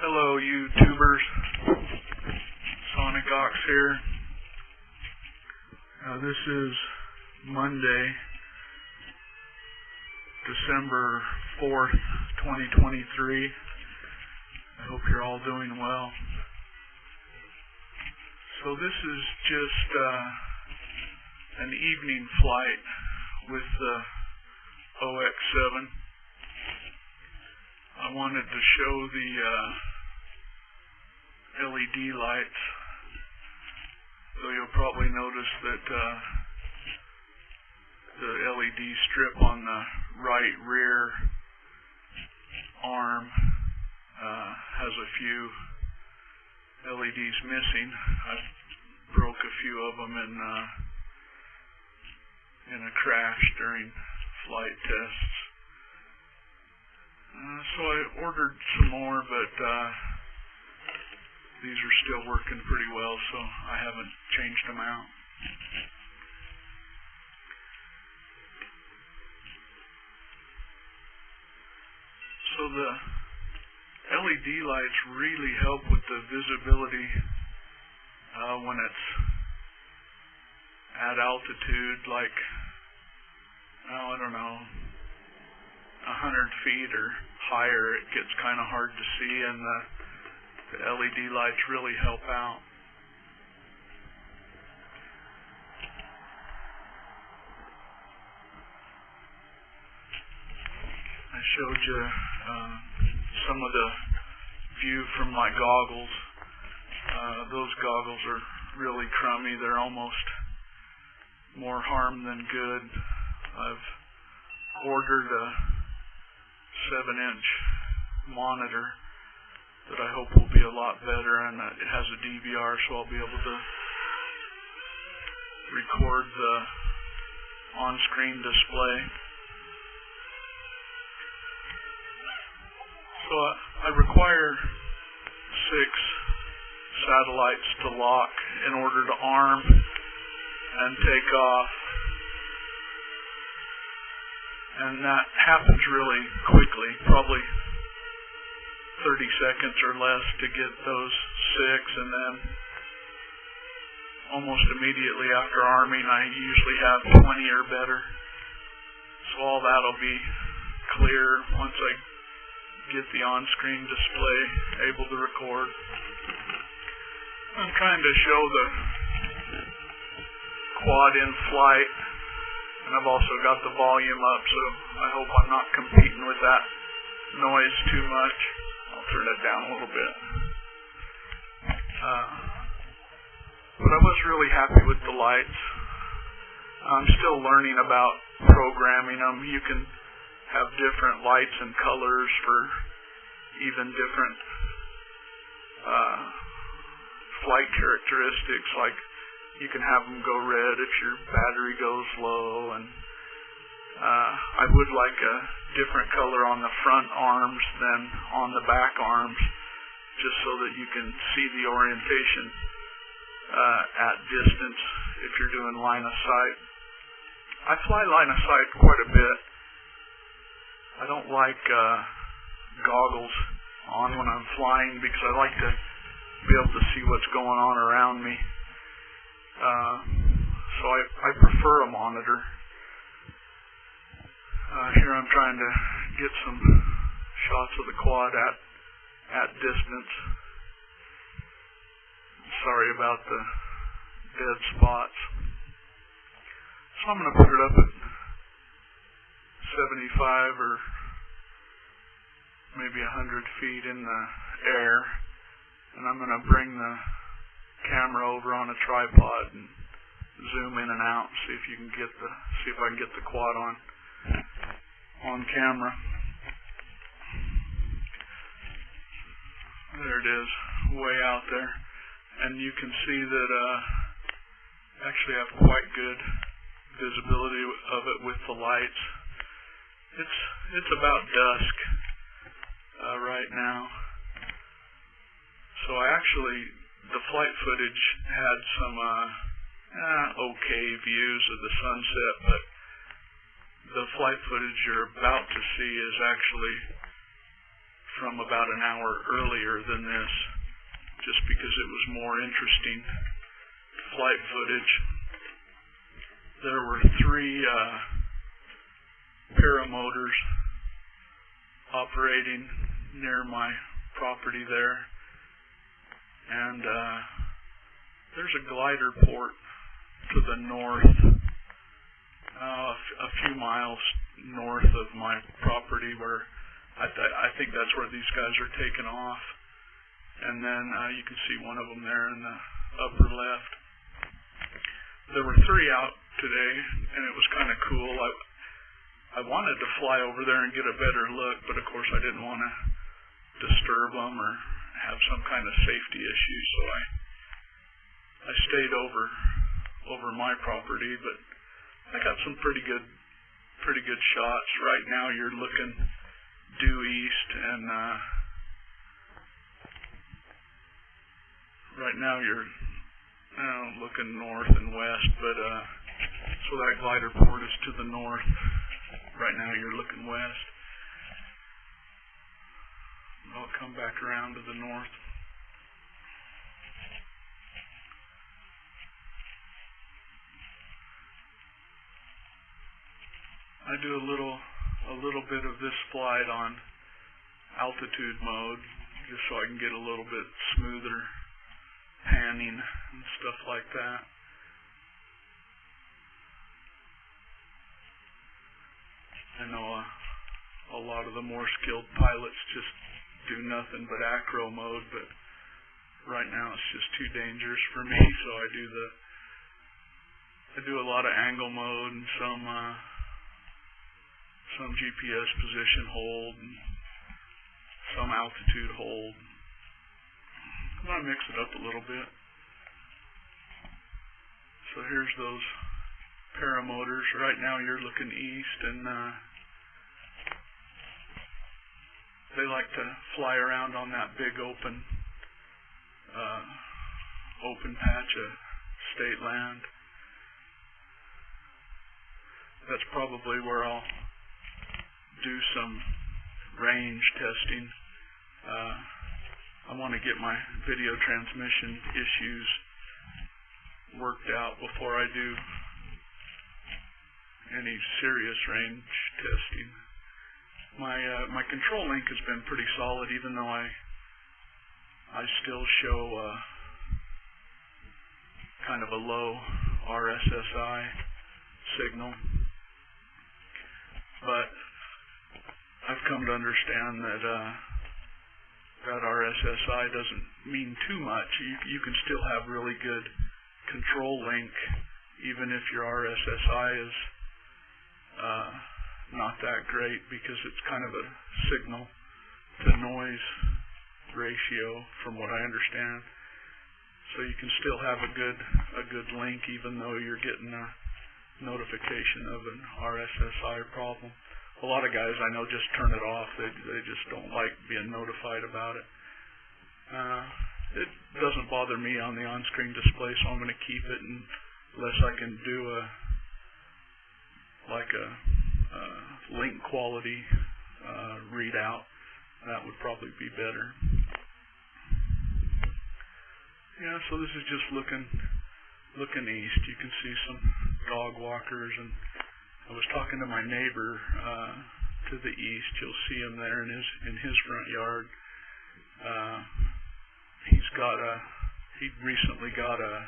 Hello YouTubers, Sonic Ox here. This is Monday, December 4th, 2023. I hope you're all doing well. So this is just an evening flight with the OX7. I wanted to show the LED lights, so you'll probably notice that the LED strip on the right rear arm has a few LEDs missing. I broke a few of them in a crash during flight tests. So I ordered some more, but these are still working pretty well, so I haven't changed them out. So the LED lights really help with the visibility when it's at altitude, like, I don't know, 100 feet or higher. It gets kind of hard to see, and the LED lights really help out. I showed you some of the view from my goggles. Those goggles are really crummy. They're almost more harm than good. I've ordered a 7-inch monitor that I hope will be a lot better, and it has a DVR, so I'll be able to record the on-screen display. So I require 6 satellites to lock in order to arm and take off. And that happens really quickly, probably 30 seconds or less to get those 6, and then almost immediately after arming I usually have 20 or better. So all that'll be clear once I get the on-screen display able to record. I'm trying to show the quad in flight, and I've also got the volume up, so I hope I'm not competing with that noise too much. I'll turn it down a little bit. But I was really happy with the lights. I'm still learning about programming them. You can have different lights and colors for even different flight characteristics, like you can have them go red if your battery goes low, and I would like a different color on the front arms than on the back arms, just so that you can see the orientation at distance if you're doing line of sight. I fly line of sight quite a bit. I don't like goggles on when I'm flying because I like to be able to see what's going on around me. So I prefer a monitor. Here I'm trying to get some shots of the quad at distance. Sorry about the dead spots. So I'm going to put it up at 75 or maybe 100 feet in the air, and I'm going to bring the camera over on a tripod and zoom in and out, see if I can get the quad on camera. There it is, way out there, and you can see that actually I have quite good visibility of it with the lights. It's about dusk right now, so the flight footage had some okay views of the sunset, but the flight footage you're about to see is actually from about an hour earlier than this, just because it was more interesting flight footage. There were 3 paramotors operating near my property there, and there's a glider port to the north, a few miles north of my property, where I think that's where these guys are taking off. And then you can see one of them there in the upper left. There were 3 out today, and it was kind of cool. I wanted to fly over there and get a better look, but of course I didn't want to disturb them or have some kind of safety issue, so I stayed over my property. But I got some pretty good shots. Right now you're looking due east, and right now you're looking north and west, but so that glider port is to the north. Right now you're looking west. I'll come back around to the north. I do a little bit of this flight on altitude mode, just so I can get a little bit smoother panning and stuff like that. I know a lot of the more skilled pilots just do nothing but acro mode, but right now it's just too dangerous for me, so I do a lot of angle mode and some GPS position hold and some altitude hold. I want to mix it up a little bit. So here's those paramotors. Right now you're looking east, and they like to fly around on that big open patch of state land. That's probably where I'll do some range testing. I want to get my video transmission issues worked out before I do any serious range testing. My control link has been pretty solid, even though I still show kind of a low RSSI signal, but I've come to understand that that RSSI doesn't mean too much. You can still have really good control link even if your RSSI is not that great, because it's kind of a signal to noise ratio from what I understand. So you can still have a good link even though you're getting a notification of an RSSI problem. A lot of guys I know just turn it off. They just don't like being notified about it. It doesn't bother me on the on-screen display, so I'm going to keep it unless I can do a link quality readout. That would probably be better. Yeah, so this is just looking east. You can see some dog walkers, and I was talking to my neighbor to the east. You'll see him there in his front yard. He recently got a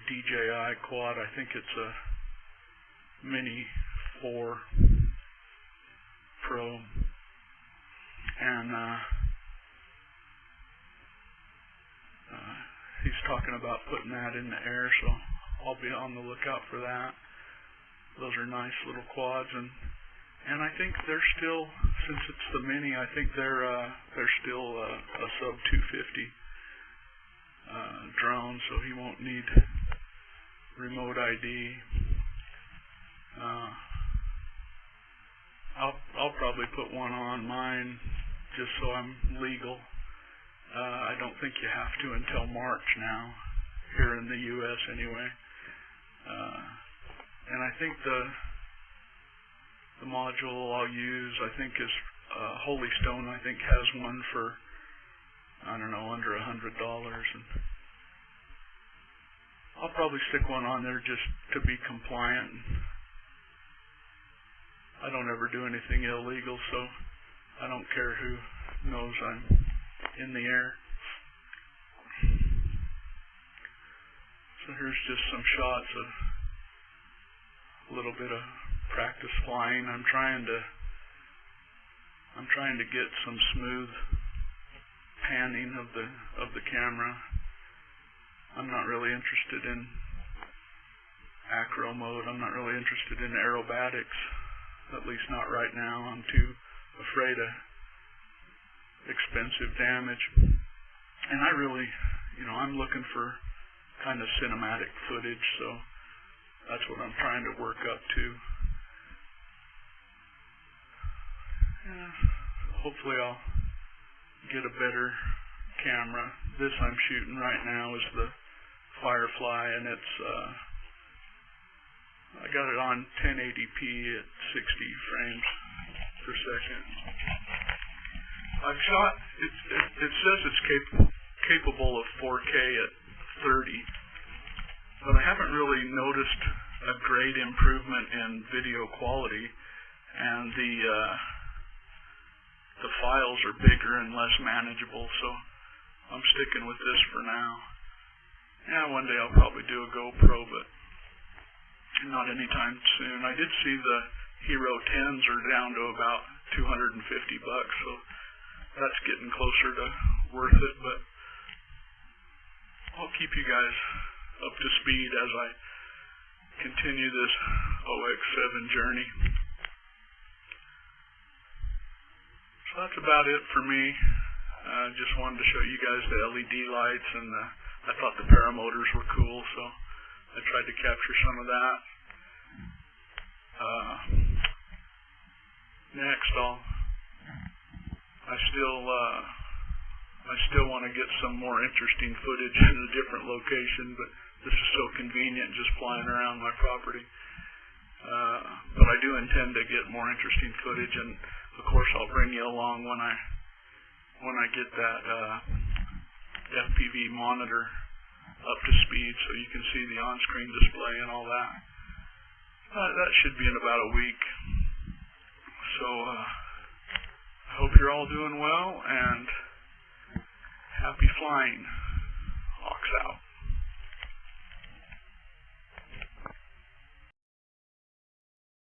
DJI quad. I think it's a Mini 4 Pro, and he's talking about putting that in the air, so I'll be on the lookout for that. Those are nice little quads, and I think they're still, since it's the Mini, I think they're still a sub 250 drone, so he won't need remote ID. I'll probably put one on mine just so I'm legal. I don't think you have to until March now, here in the U.S. anyway. And I think the module I'll use, I think, is Holy Stone, I think, has one for, I don't know, under $100, and I'll probably stick one on there just to be compliant. I don't ever do anything illegal, so I don't care who knows I'm in the air. So here's just some shots of a little bit of practice flying. I'm trying to get some smooth panning of the camera. I'm not really interested in acro mode. I'm not really interested in aerobatics, at least not right now. I'm too afraid of expensive damage. And I really, I'm looking for kind of cinematic footage, so that's what I'm trying to work up to. Yeah, hopefully I'll get a better camera. This I'm shooting right now is the Firefly, and it's I got it on 1080p at 60 frames per second. I've shot, it says it's capable of 4K at 30, but I haven't really noticed a great improvement in video quality, and the files are bigger and less manageable, so I'm sticking with this for now. Yeah, one day I'll probably do a GoPro, but not anytime soon. I did see the Hero 10s are down to about $250, so that's getting closer to worth it, but I'll keep you guys up to speed as I continue this OX7 journey. So that's about it for me. Just wanted to show you guys the LED lights, and I thought the paramotors were cool, so I tried to capture some of that. Next, I still want to get some more interesting footage in a different location, but this is so convenient just flying around my property. But I do intend to get more interesting footage, and of course I'll bring you along when I get that FPV monitor up to speed so you can see the on-screen display and all that. That should be in about a week. So I hope you're all doing well, and happy flying. Hawks out.